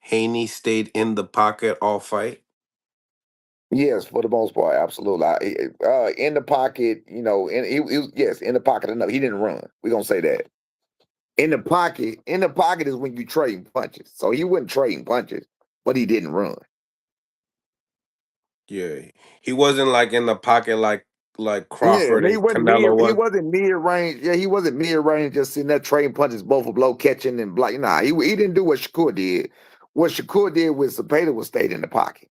Haney stayed in the pocket all fight? Yes, for the most part, absolutely. In the pocket, yes, in the pocket enough. He didn't run. We're gonna say that. In the pocket is when you trade punches. So he wasn't trading punches, but he didn't run. Yeah, he wasn't like in the pocket like Yeah, Crawford he and wasn't mid. Canelo He was. wasn't mid range. Yeah, he wasn't mid range. Just sitting there trading punches, both of blow catching and block. Nah, he didn't do what Shakur did. What Shakur did with Zapata was stayed in the pocket.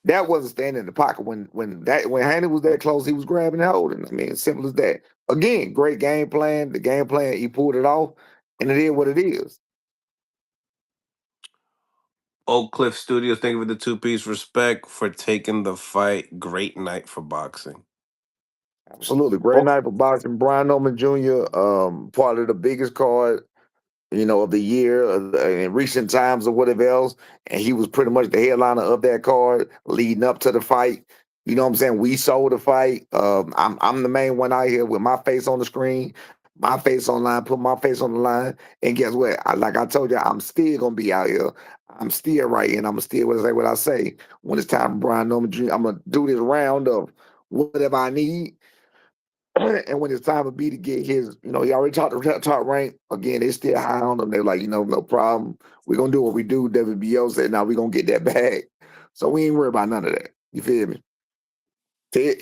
That wasn't staying in the pocket. When Haney was that close, he was grabbing and holding. I mean, simple as that. Again, great game plan. The game plan, he pulled it off, and it is what it is. Oak Cliff Studios, thank you for the two-piece. Respect for taking the fight. Great night for boxing. Absolutely. Great night for boxing. Brian Norman Jr., part of the biggest card, of the year in recent times or whatever else. And he was pretty much the headliner of that card leading up to the fight. You know what I'm saying? We sold the fight. I'm the main one out here with my face on the screen, my face online, put my face on the line. And guess what? Like I told you, I'm still gonna be out here. I'm still right, and I'm still gonna say what I say. When it's time for Brian Norman Jr., I'm gonna do this round of whatever I need. And when it's time for B to get his, he already talked to top rank. Again, they still high on him. They're like, no problem. We're gonna do what we do. WBO said, now we're gonna get that bag. So we ain't worried about none of that. You feel me?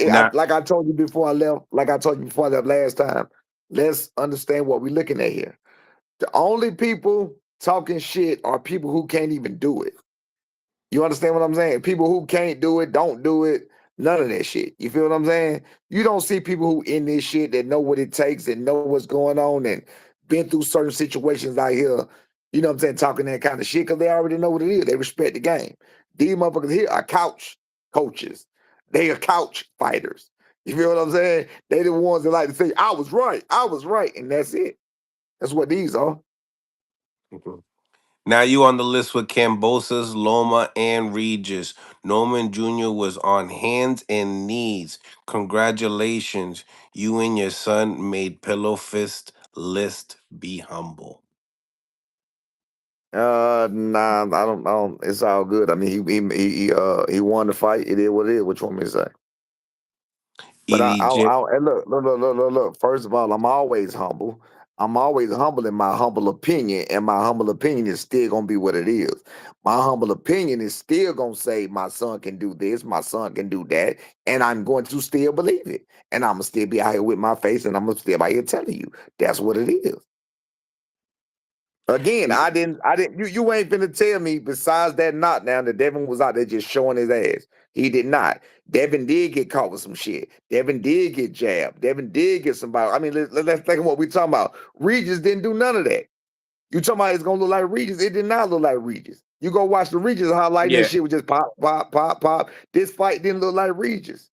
Now, Like I told you before I left, like I told you before I left last time, let's understand what we're looking at here. The only people talking shit are people who can't even do it. You understand what I'm saying? People who can't do it, don't do it, none of that shit. You feel what I'm saying? You don't see people who in this shit that know what it takes and know what's going on and been through certain situations out here, you know what I'm saying, talking that kind of shit because they already know what it is. They respect the game. These motherfuckers here are couch coaches. They are couch fighters. You feel what I'm saying? They the ones that like to say, I was right, and that's it. That's what these are. mhm. Now you on the list with Cambosos, Loma, and Regis. Norman Jr. was on hands and knees. Congratulations. You and your son made Pillow Fist list. Be humble. Nah, I don't. It's all good. I mean, he won the fight. It is what it is. What you want me to say? But EDJ. and look. First of all, I'm always humble. I'm always humble in my humble opinion, and my humble opinion is still gonna be what it is. My humble opinion is still gonna say my son can do this, my son can do that, and I'm going to still believe it. And I'm gonna still be out here with my face, and I'm gonna still be out here telling you that's what it is. Again, I didn't. You ain't finna tell me besides that knockdown that Devin was out there just showing his ass. He did not. Devin did get caught with some shit. Devin did get jabbed. Devin did get somebody. I mean, let's think of what we talking about. Regis didn't do none of that. You talking about it's gonna look like Regis? It did not look like Regis. You go watch the Regis highlight. That Yeah. shit was just pop, pop, pop, pop. This fight didn't look like Regis.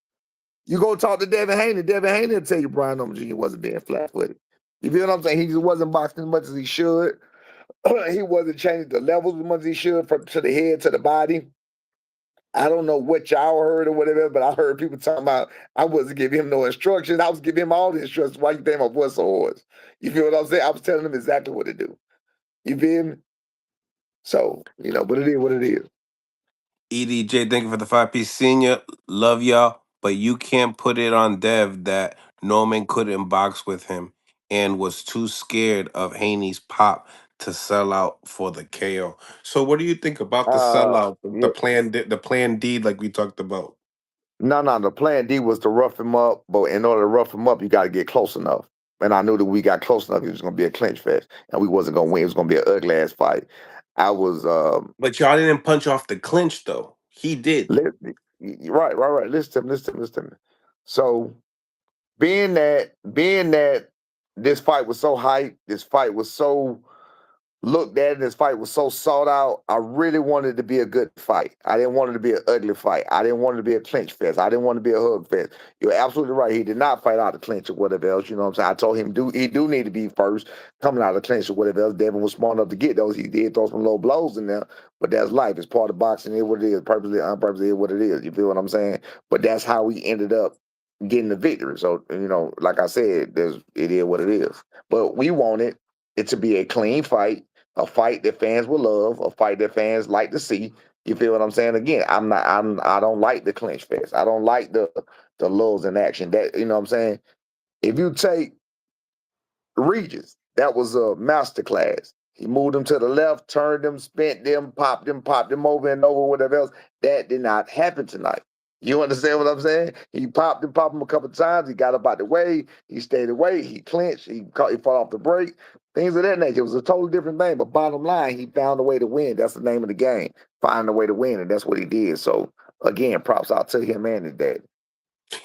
You go talk to Devin Haney. Devin Haney will tell you Brian Norman Jr. wasn't being flat footed. You feel what I'm saying? He just wasn't boxing as much as he should. He wasn't changing the levels as much as he should from to the head to the body. I don't know what y'all heard or whatever, but I heard people talking about I wasn't giving him no instructions. I was giving him all the instructions. Why you think my voice so hoarse? You feel what I'm saying? I was telling him exactly what to do. You feel me? So, but it is what it is. EDJ, thank you for the 5-piece senior. Love y'all. But you can't put it on Dev that Norman couldn't box with him and was too scared of Haney's pop to sell out for the KO. So what do you think about the sellout, the Yeah. plan D like we talked about? No. The plan D was to rough him up, but in order to rough him up, you got to get close enough. And I knew that we got close enough. It was going to be a clinch fest, and we wasn't going to win. It was going to be an ugly ass fight. I was But y'all didn't punch off the clinch though. He did. right. Listen to me. So being that this fight was so hyped, this fight was so looked at, and this fight was so sought out, I really wanted it to be a good fight. I didn't want it to be an ugly fight. I didn't want it to be a clinch fest. I didn't want it to be a hug fest. You're absolutely right. He did not fight out the clinch or whatever else. You know what I'm saying? I told him he do need to be first coming out of the clinch or whatever else. Devin was smart enough to get those. He did throw some low blows in there, but that's life. It's part of boxing. It is what it is. Purposely, unpurposely, it is what it is. You feel what I'm saying? But that's how we ended up getting the victory. So, like I said, it is what it is. But we wanted it to be a clean fight a fight that fans will love, a fight that fans like to see. You feel what I'm saying? Again, I don't like the clinch fest. I don't like the lulls in action. That, you know what I'm saying? If you take Regis, that was a masterclass. He moved them to the left, turned them, spent them, popped them over and over, whatever else. That did not happen tonight. You understand what I'm saying? He popped him a couple of times. He got up out the way. He stayed away. He clinched. He fought off the break. Things of that nature. It was a totally different thing. But bottom line, he found a way to win. That's the name of the game. Find a way to win, and that's what he did. So again, props out to him and his dad.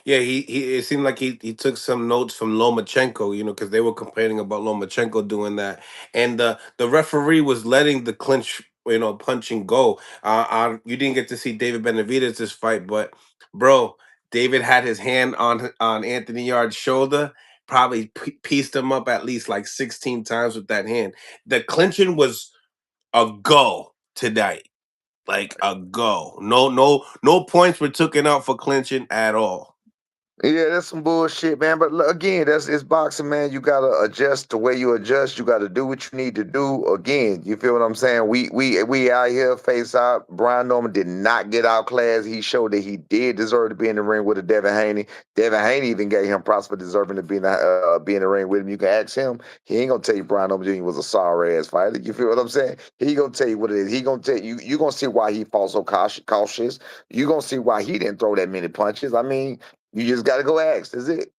Yeah, he it seemed like he took some notes from Lomachenko, because they were complaining about Lomachenko doing that, and the referee was letting the clinch, punching go. You didn't get to see David Benavidez this fight, but bro, David had his hand on Anthony Yard's shoulder, probably pieced him up at least like 16 times with that hand. The clinching was a go tonight, like a go. No points were taken out for clinching at all. Yeah, that's some bullshit, man. But again, that's it's boxing, man. You gotta adjust the way you adjust. You gotta do what you need to do. Again, you feel what I'm saying? We out here face out. Brian Norman did not get outclassed. He showed that he did deserve to be in the ring with a Devin Haney. Devin Haney even gave him props for deserving to be in the ring with him. You can ask him. He ain't gonna tell you Brian Norman Jr. was a sorry ass fighter. You feel what I'm saying? He gonna tell you what it is. He gonna tell you. You gonna see why he fought so cautious. You gonna see why he didn't throw that many punches. I mean, you just got to go ask. That's it.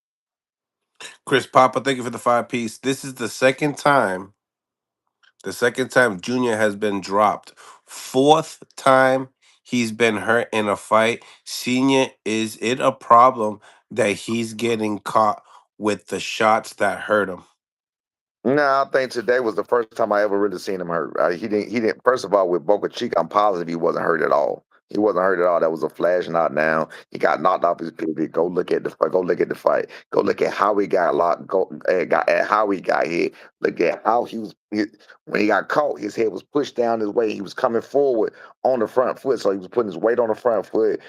Chris Papa, thank you for the 5 piece. This is the second time Junior has been dropped. Fourth time he's been hurt in a fight. Senior, is it a problem that he's getting caught with the shots that hurt him? No, I think today was the first time I ever really seen him hurt. He didn't. He didn't. First of all, with Boca Chica, I'm positive he wasn't hurt at all. He wasn't hurt at all. That was a flash knock down. He got knocked off his pivot. Go look at the. Go look at the fight. Go look at how he got locked. Got at how he got hit. Look at how he was. When he got caught, his head was pushed down his way. He was coming forward on the front foot, so he was putting his weight on the front foot.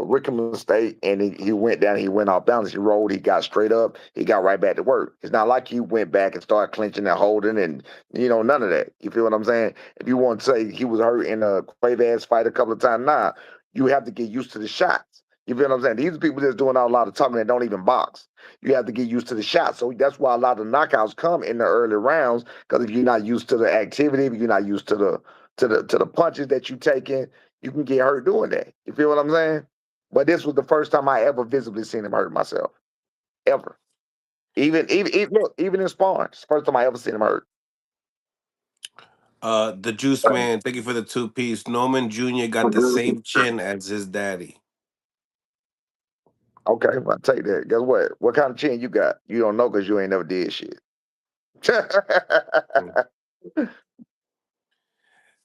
Ricky mistake, and he went down. He went off balance. He rolled. He got straight up. He got right back to work. It's not like he went back and started clinching and holding, and none of that. You feel what I'm saying? If you want to say he was hurt in a Quav fight a couple of times, nah. You have to get used to the shots. You feel what I'm saying? These are people that's doing a lot of talking that don't even box. You have to get used to the shots. So that's why a lot of knockouts come in the early rounds. Because if you're not used to the activity, if you're not used to the punches that you taking, you can get hurt doing that. You feel what I'm saying? But this was the first time I ever visibly seen him hurt myself. Ever. Even in sparring. It's the first time I ever seen him hurt. The Juice Man, thank you for the 2 piece. Norman Jr. got the same chin as his daddy. Okay, I'll take that. Guess what? What kind of chin you got? You don't know because you ain't never did shit. Mm.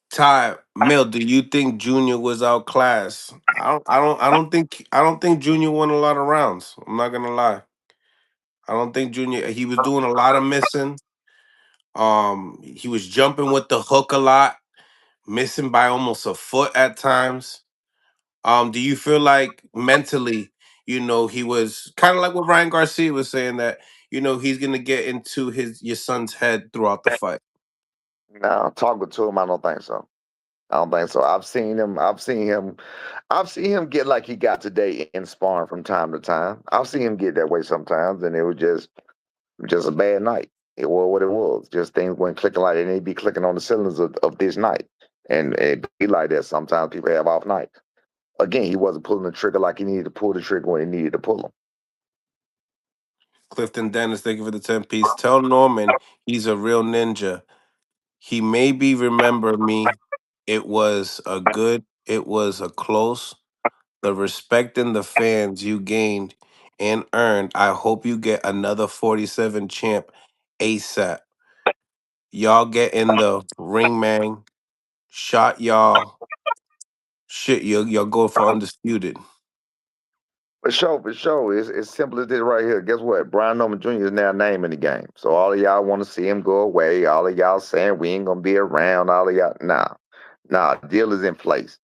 Ty Mill, do you think Junior was outclassed? I don't think Junior won a lot of rounds. I'm not gonna lie. I don't think Junior. He was doing a lot of missing. He was jumping with the hook a lot, missing by almost a foot at times. Do you feel like mentally, he was kind of like what Ryan Garcia was saying that, he's gonna get into your son's head throughout the fight? No, talking to him, I don't think so. I don't think so. I've seen him get like he got today in sparring from time to time. I've seen him get that way sometimes, and it was just a bad night. It was what it was. Just things weren't clicking like they need to be clicking on the cylinders of this night. And it be like that sometimes people have off nights. Again, he wasn't pulling the trigger like he needed to pull the trigger when he needed to pull them. Clifton Dennis, thank you for the 10 piece. Tell Norman he's a real ninja. He maybe remember me. It was a close. The respect and the fans you gained and earned. I hope you get another 47 champ ASAP. Y'all get in the ring, man. Shot y'all. Shit, y'all go for undisputed. For sure, for sure. It's simple as this right here. Guess what? Brian Norman Jr. is now name in the game. So all of y'all want to see him go away. All of y'all saying we ain't gonna be around. All of y'all, nah. Deal is in place.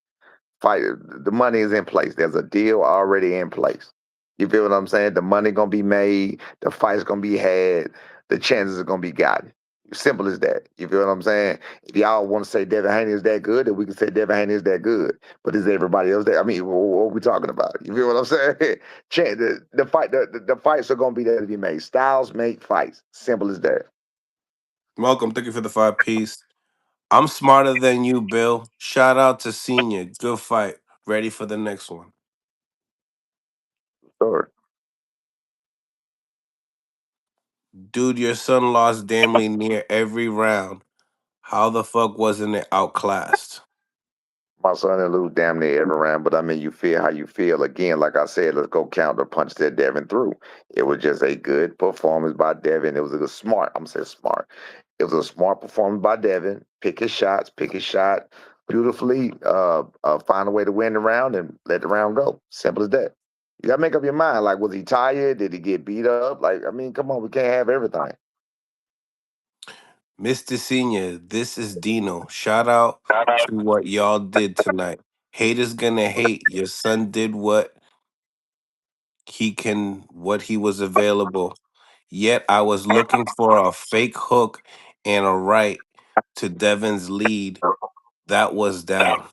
Fight. The money is in place. There's a deal already in place. You feel what I'm saying? The money gonna be made. The fight's gonna be had. The chances are gonna be gotten. Simple as that. You feel what I'm saying? If y'all want to say Devin Haney is that good, then we can say Devin Haney is that good. But is everybody else that? I mean, what are we talking about? You feel what I'm saying? The fights are gonna be there to be made. Styles make fights. Simple as that. Welcome. Thank you for the 5 piece. I'm smarter than you, Bill. Shout out to Senior. Good fight. Ready for the next one. Sure. Dude, your son lost damnly near every round. How the fuck wasn't it outclassed? My son didn't lose damn near every round, but I mean, you feel how you feel. Again, like I said, let's go counter punch that Devin through. It was just a good performance by Devin. It was a smart. I'm saying smart. It was a smart performance by Devin. Pick his shots, pick his shot beautifully. Find a way to win the round and let the round go. Simple as that. You gotta make up your mind. Like, was he tired? Did he get beat up? Like, I mean, come on, we can't have everything. Mr. Senior, this is Dino. Shout out to what y'all did tonight. Haters gonna hate. Your son did what he was available. Yet I was looking for a fake hook and a right to Devin's lead. That was down.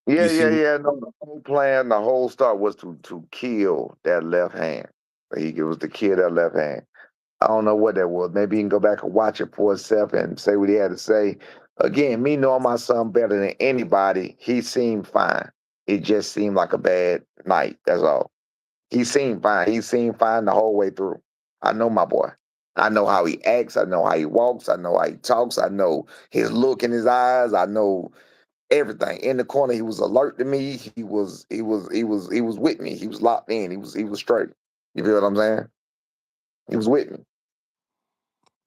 Yeah, You see, yeah, yeah. No, the whole plan, the whole start was to kill that left hand. It was to kill that left hand. I don't know what that was. Maybe you can go back and watch it for itself and say what he had to say. Again, me knowing my son better than anybody, he seemed fine. It just seemed like a bad night. That's all. He seemed fine. He seemed fine the whole way through. I know my boy. I know how he acts. I know how he walks. I know how he talks. I know his look in his eyes. I know everything. In the corner, he was alert to me. He was with me. He was locked in. He was straight. You feel what I'm saying? He was with me.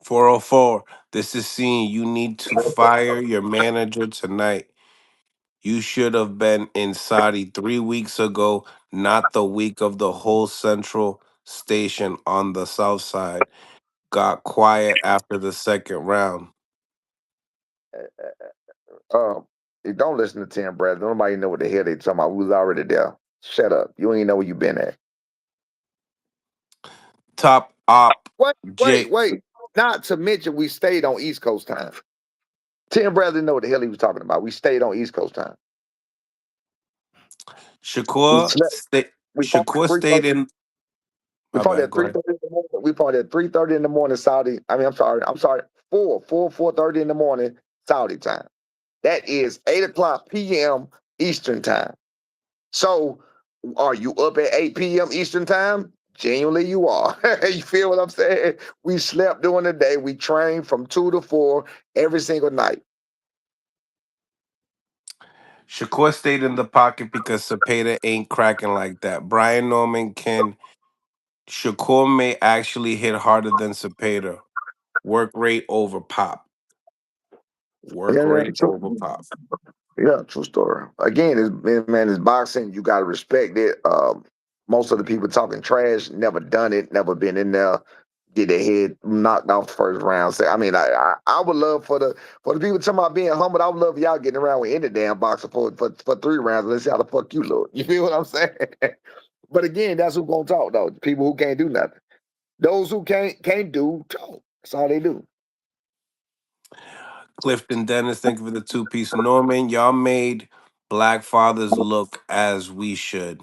404. This is seeing you need to fire your manager tonight. You should have been in Saudi 3 weeks ago, not the week of the whole central station on the south side. Got quiet after the second round. Um, don't listen to Tim Bradley. Nobody know what the hell they talking about. We was already there. Shut up. You ain't know where you been at. Top op Wait, wait, Jake wait. Not to mention we stayed on East Coast time. Tim Bradley know what the hell he was talking about. We stayed on East Coast time. We Shakur slept. sta- We fought at Shakur 3:30. stayed in. We My fought bad. at Go three ahead. thirty in the morning. We fought at 3:30 in the morning Saudi. I mean, I'm sorry. I'm sorry. 4:30 in the morning Saudi time. That is 8 o'clock p.m. Eastern time. So, are you up at 8 p.m. Eastern time? Genuinely, you are. You feel what I'm saying? We slept during the day. We trained from 2 to 4 every single night. Shakur stayed in the pocket because Cepeda ain't cracking like that. Brian Norman can. Shakur may actually hit harder than Cepeda. Work rate over pop. Work Yeah, yeah, rate true. over pop. Yeah, true story. Again, it's boxing. You gotta respect it. Most of the people talking trash, never done it, never been in there, get their head knocked off the first round. So, I mean, I would love for the people talking about being humbled. I would love y'all getting around with any damn boxer for 3 rounds. Let's see how the fuck you look. You feel what I'm saying? But again, that's who gonna talk though. People who can't do nothing. Those who can't do talk. That's all they do. Clifton Dennis, thank you for the 2 piece. Norman, y'all made black fathers look as we should.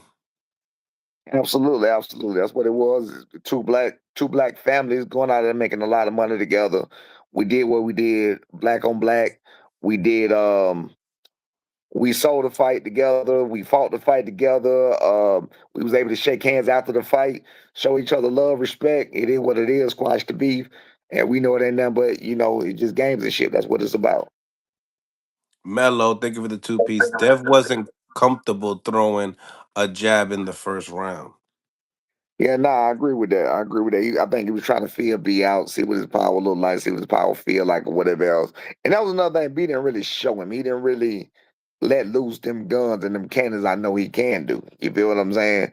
Absolutely, absolutely. That's what it was. Two black families going out there making a lot of money together. We did what we did, black on black. We did we sold the fight together, we fought the fight together. We was able to shake hands after the fight, show each other love, respect. It is what it is, squash the beef. And we know it ain't nothing but, it's just games and shit. That's what it's about. Mello, thank you for the 2 piece. Dev wasn't comfortable throwing a jab in the first round. Yeah, nah, I agree with that. I agree with that. I think he was trying to feel B out, see what his power looked like, see what his power feel like, or whatever else. And that was another thing. B didn't really show him. He didn't really let loose them guns and them cannons. I know he can do. You feel what I'm saying?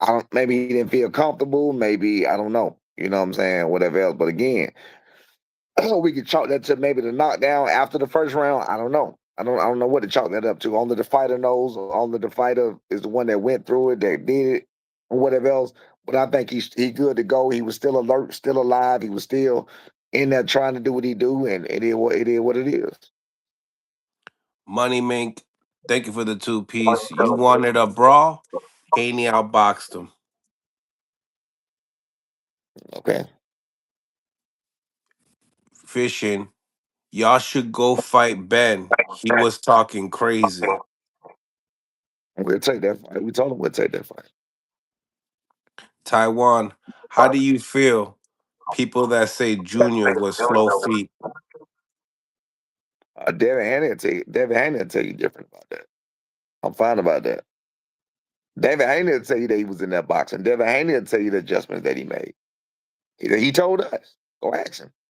I don't. Maybe he didn't feel comfortable. Maybe I don't know. You know what I'm saying? Whatever else. But again, we could chalk that to maybe the knockdown after the first round. I don't know. I don't know what to chalk that up to. Only the fighter knows. Only the fighter is the one that went through it, that did it, or whatever else. But I think he good to go. He was still alert, still alive. He was still. in there trying to do what he do, and it is what it is. Money Mink, thank you for the 2 piece. You wanted a brawl? Haney outboxed him. Okay, Fishing, y'all should go fight Ben. He was talking crazy. we'll take that fight. We told him we'll take that fight. Taiwan, how do you feel? People that say Junior was slow feet. Devin Haney will tell you different about that. I'm fine about that. David Haney will tell you that he was in that boxing. Devin Haney will tell you the adjustments that he made. He told us. Go ask him.